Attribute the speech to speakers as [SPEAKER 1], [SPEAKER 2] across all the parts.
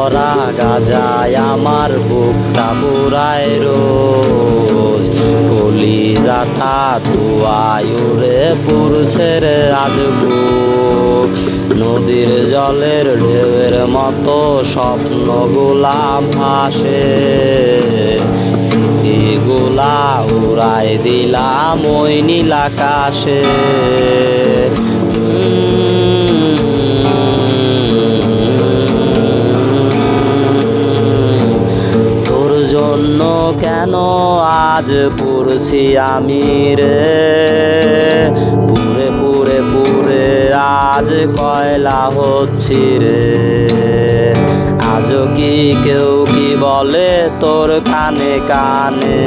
[SPEAKER 1] ভরা গাজায় আমার বুকটা পুরায় রোজ, কলিজাটা ধোঁয়ায় উড়ে পুরুষে রে আজ বুক। নদীর জলের ঢেউয়ের মতো স্বপ্নগুলা ভাসে, স্মৃতিগুলা উড়াই দিলাম ওই নীল আকাশে। তোর জন্য কেন আজ পুরছি আমি রে, পুরে পুরে পুরে আজ কয়লা হচ্ছি রে। আজও কি কেউ কি বলে তোর কানে কানে,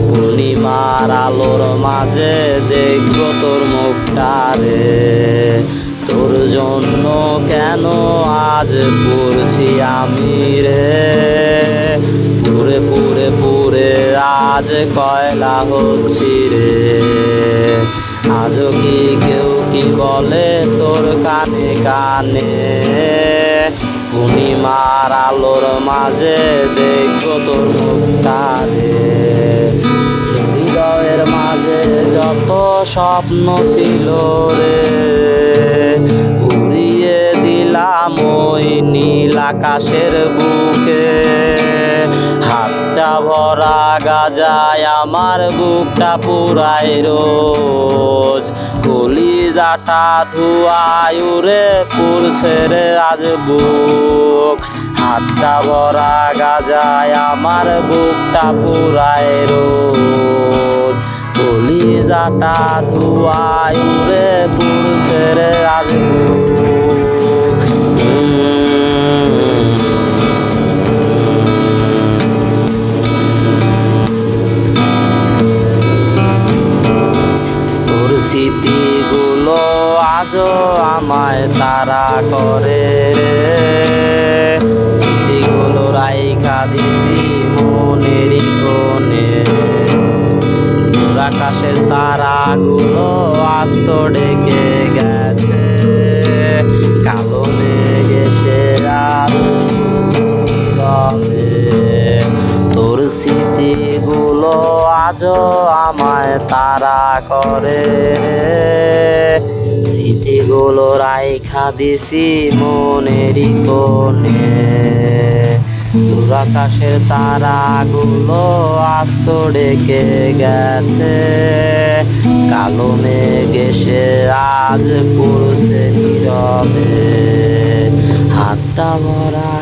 [SPEAKER 1] পূর্ণিমার আলোর মাঝে দেখবো তোর মুখটা রে। তোর জন্য কেন আজ পুরছি আমি রে, পুরে পুরে পুরে আজ কয়লা হচ্ছি রে। আজও কি কেউ কি বলে তোর কানে কানে, পূর্ণিমার আলোর মাঝে দেখবো তোর মুখটা রে। হৃদয়ের মাঝে যত স্বপ্ন ছিল রে, উড়িয়ে দিলাম ওই নীল আকাশের বুকে। হাতটা ভরা গাজায় আমার বুকটা পুরাই রোজ, কলিজাটা ধোঁয়ায় উড়ে পুরছে রে আজ বুক। হাতটা ভরা গাজায় আমার বুকটা পুরাই রোজ, কলিজাটা ধোঁয়ায় উড়ে পুরছে রে আজ বুক। স্মৃতিগুলো আজও আমায় তারা করে রে, স্মৃতিগুলো রাইখা দিছি মনেরই কোণে। আকাশের তারাগুলো আজ তো ডেকে গেছে, কালো মেঘ এসে আর তোর স্মৃতিগুলো আজও আমায় তারা করে রে, স্মৃতিগুলো রাইখা দিছি মনেরই কোণে। দূর আকাশের তারাগুলো আজ তো ডেকে গেছে, কালো মেঘ এসে আজ পড়ছে নীরবে। হাতটা ভরা